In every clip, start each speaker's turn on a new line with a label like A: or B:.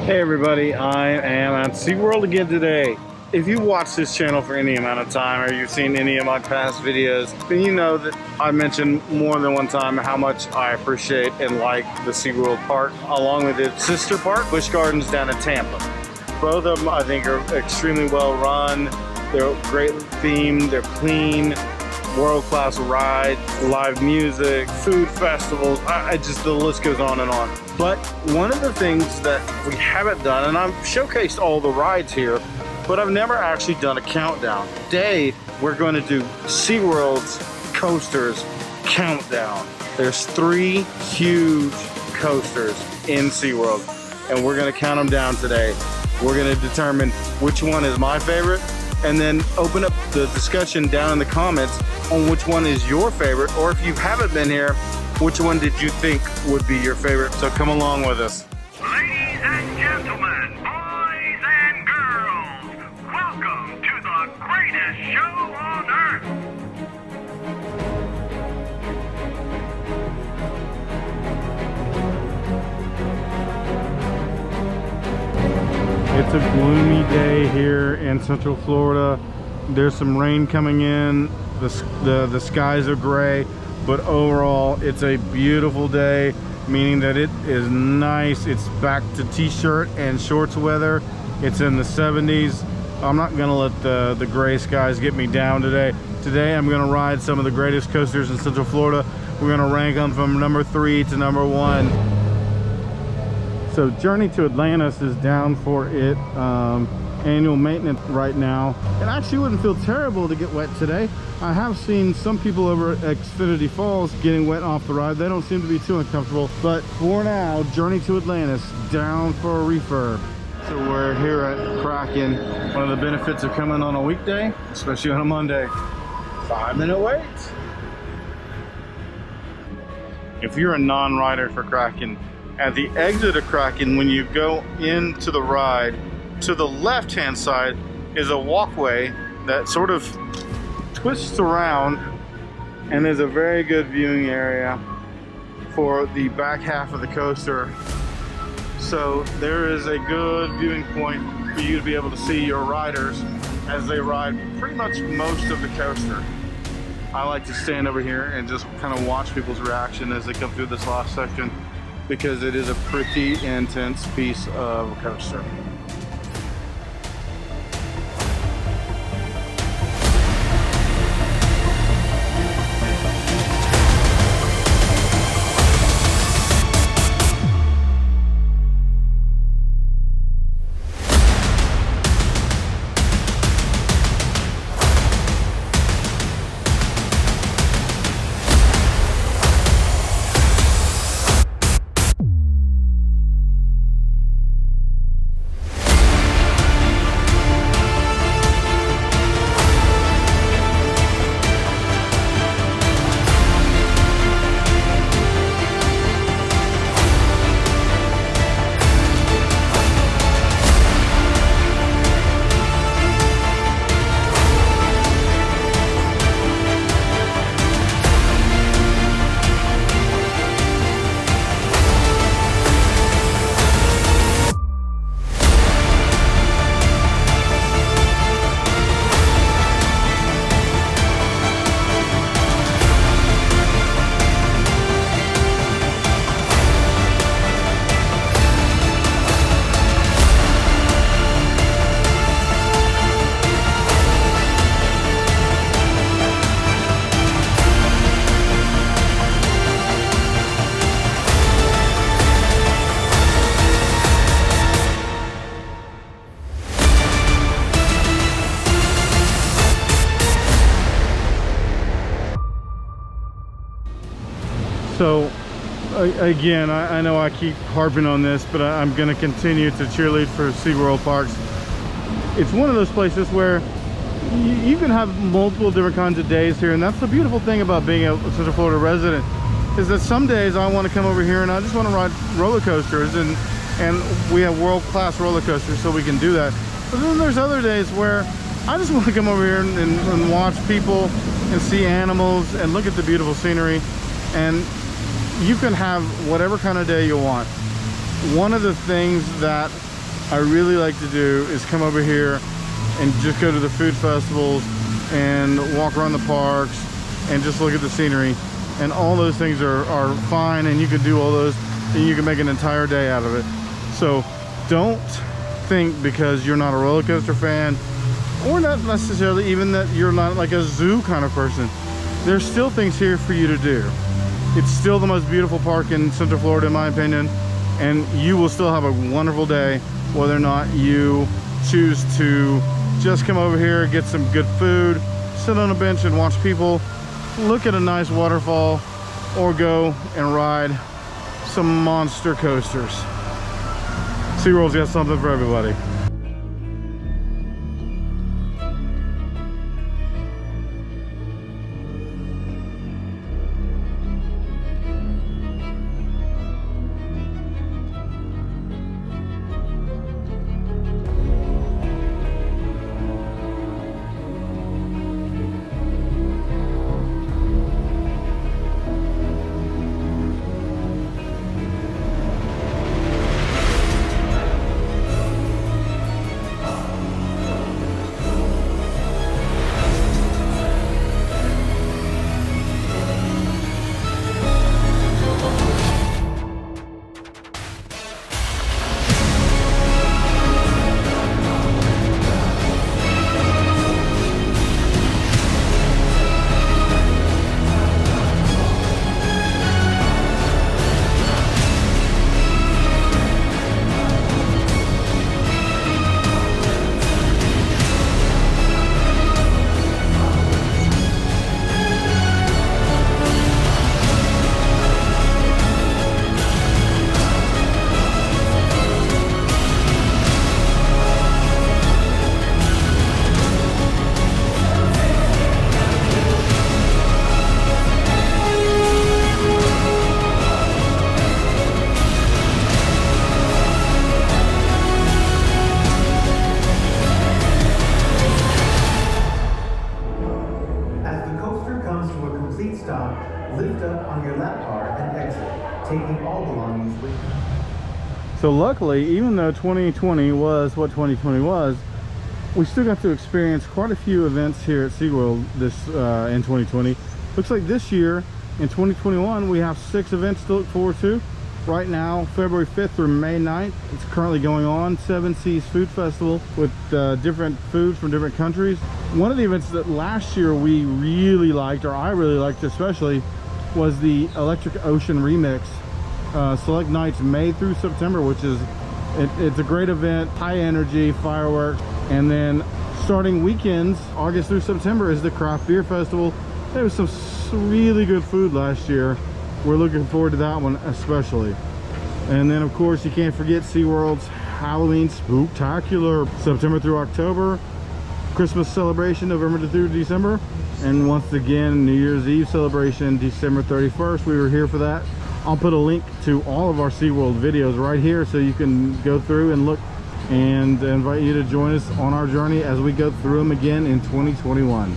A: Hey everybody, I am at SeaWorld again today. If you watch this channel for any amount of time or you've seen any of my past videos, then you know that I mentioned more than one time how much I appreciate and like the SeaWorld park, along with its sister park, Busch Gardens down in Tampa. Both of them I think are extremely well run. They're great themed, they're clean, world-class rides, live music, food festivals, the list goes on and on. But one of the things that we haven't done, and I've showcased all the rides here, but I've never actually done a countdown. Today, we're going to do SeaWorld's coasters countdown. There's 3 huge coasters in SeaWorld, and we're going to count them down today. We're going to determine which one is my favorite, and then open up the discussion down in the comments on which one is your favorite, or if you haven't been here, which one did you think would be your favorite? So come along with us.
B: Ladies and gentlemen, boys and girls, welcome to the greatest show on earth.
A: It's a gloomy day here in Central Florida. There's some rain coming in. The skies are gray, but overall it's a beautiful day, meaning that it is nice. It's back to t-shirt and shorts weather. It's in the 70s. I'm not gonna let the gray skies get me down today. Today I'm gonna ride some of the greatest coasters in Central Florida. We're gonna rank them from number 3 to number 1. So Journey to Atlantis is down for its annual maintenance right now. It actually wouldn't feel terrible to get wet today. I have seen some people over at Xfinity Falls getting wet off the ride. They don't seem to be too uncomfortable. But for now, Journey to Atlantis down for a refurb. So we're here at Kraken. One of the benefits of coming on a weekday, especially on a Monday, 5-minute wait. If you're a non-rider for Kraken, at the exit of Kraken, when you go into the ride, to the left-hand side is a walkway that sort of twists around, and there's a very good viewing area for the back half of the coaster. So there is a good viewing point for you to be able to see your riders as they ride pretty much most of the coaster. I like to stand over here and just kind of watch people's reaction as they come through this last section, because it is a pretty intense piece of coaster. So again, I know I keep harping on this, but I'm going to continue to cheerlead for SeaWorld parks. It's one of those places where you can have multiple different kinds of days here, and that's the beautiful thing about being a Central Florida resident, is that some days I want to come over here and I just want to ride roller coasters, and we have world-class roller coasters, so we can do that. But then there's other days where I just want to come over here and watch people and see animals and look at the beautiful scenery. And you can have whatever kind of day you want. One of the things that I really like to do is come over here and just go to the food festivals and walk around the parks and just look at the scenery. And all those things are fine, and you can do all those and you can make an entire day out of it. So don't think because you're not a roller coaster fan, or not necessarily even that you're not like a zoo kind of person, there's still things here for you to do. It's still the most beautiful park in Central Florida in my opinion, and you will still have a wonderful day whether or not you choose to just come over here, get some good food, sit on a bench and watch people, look at a nice waterfall, or go and ride some monster coasters. SeaWorld's got something for everybody.
C: Lift up on your lap bar and exit, taking all belongings with you.
A: So luckily, even though 2020 was what 2020 was, we still got to experience quite a few events here at SeaWorld this in 2020. Looks like this year in 2021 we have 6 events to look forward to. Right now, February 5th through May 9th, it's currently going on, 7 Seas Food Festival with different foods from different countries. One of the events that last year we really liked, or I really liked especially, was the Electric Ocean Remix. Select nights May through September, which is, it's a great event, high energy, fireworks. And then starting weekends, August through September, is the Craft Beer Festival. There was some really good food last year. We're looking forward to that one especially. And then of course you can't forget SeaWorld's Halloween Spooktacular, September through October, Christmas celebration November through December, and once again New Year's Eve celebration December 31st. We were here for that. I'll put a link to all of our SeaWorld videos right here so you can go through and look, and invite you to join us on our journey as we go through them again in 2021.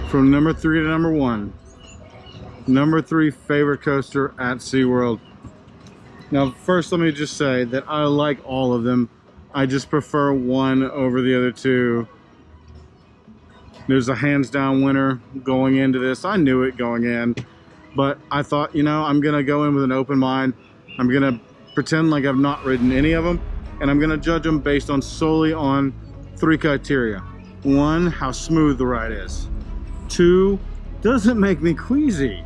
A: From number 3 to number 1. Number 3 favorite coaster at SeaWorld. Now first let me just say that I like all of them. I just prefer one over the other two. There's a hands down winner going into this. I knew it going in, but I thought, you know, I'm gonna go in with an open mind. I'm gonna pretend like I've not ridden any of them, and I'm gonna judge them based on solely on 3 criteria. 1, how smooth the ride is. 2, does it make me queasy?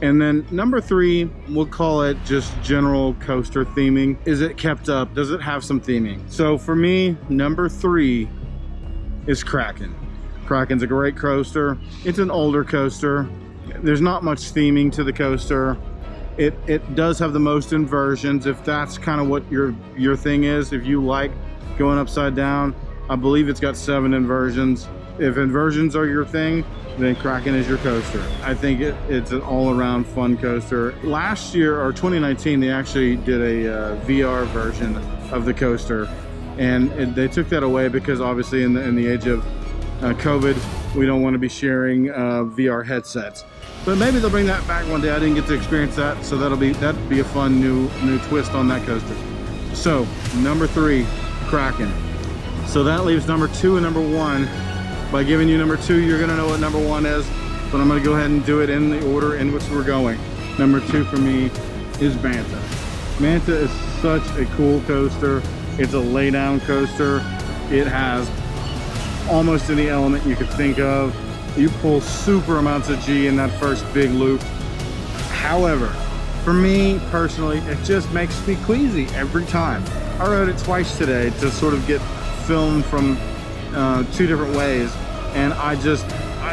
A: And then number 3, we'll call it just general coaster theming. Is it kept up? Does it have some theming? So for me, number 3 is Kraken. Kraken's a great coaster. It's an older coaster. There's not much theming to the coaster. It does have the most inversions, if that's kind of what your thing is. If you like going upside down, I believe it's got 7 inversions. If inversions are your thing, then Kraken is your coaster. I think it's an all-around fun coaster. Last year, or 2019, they actually did a VR version of the coaster, and they took that away because obviously in the age of COVID, we don't want to be sharing VR headsets. But maybe they'll bring that back one day. I didn't get to experience that, so that'd be a fun new twist on that coaster. So number 3, Kraken. So that leaves number 2 and number 1. By giving you number 2, you're gonna know what number 1 is, but I'm gonna go ahead and do it in the order in which we're going. Number 2 for me is Banta. Manta is such a cool coaster. It's a lay down coaster. It has almost any element you could think of. You pull super amounts of G in that first big loop. However, for me personally, it just makes me queasy every time. I rode it twice today to sort of get filmed from 2 different ways, and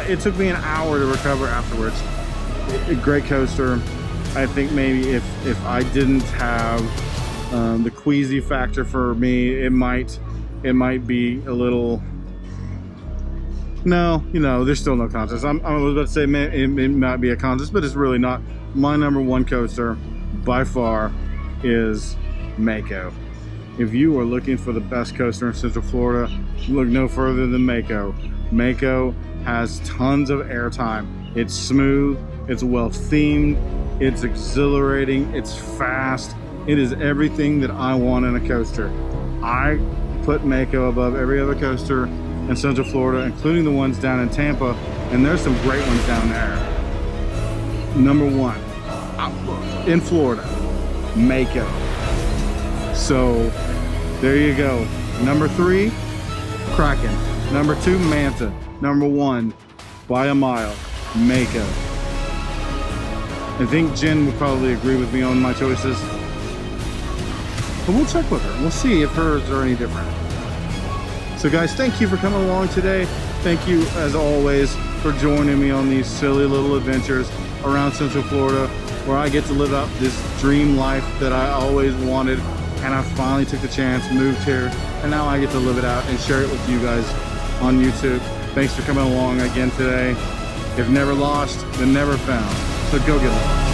A: it took me an hour to recover afterwards. A great coaster. I think maybe if I didn't have the queasy factor for me, it might be a little. No, you know, there's still no contest. I was about to say it might be a contest, but it's really not. My number 1 coaster by far is Mako. If you are looking for the best coaster in Central Florida, look no further than Mako. Mako has tons of airtime. It's smooth, it's well themed, it's exhilarating, it's fast. It is everything that I want in a coaster. I put Mako above every other coaster in Central Florida, including the ones down in Tampa, and there's some great ones down there. Number 1 in Florida, Mako. So there you go. Number 3, Kraken. Number 2, Manta. Number 1, by a mile, Mako. I think Jen would probably agree with me on my choices, but we'll check with her. We'll see if hers are any different. So guys, thank you for coming along today. Thank you, as always, for joining me on these silly little adventures around Central Florida, where I get to live out this dream life that I always wanted, and I finally took the chance, moved here, and now I get to live it out and share it with you guys on YouTube. Thanks for coming along again today. If never lost, then never found. So go get lost.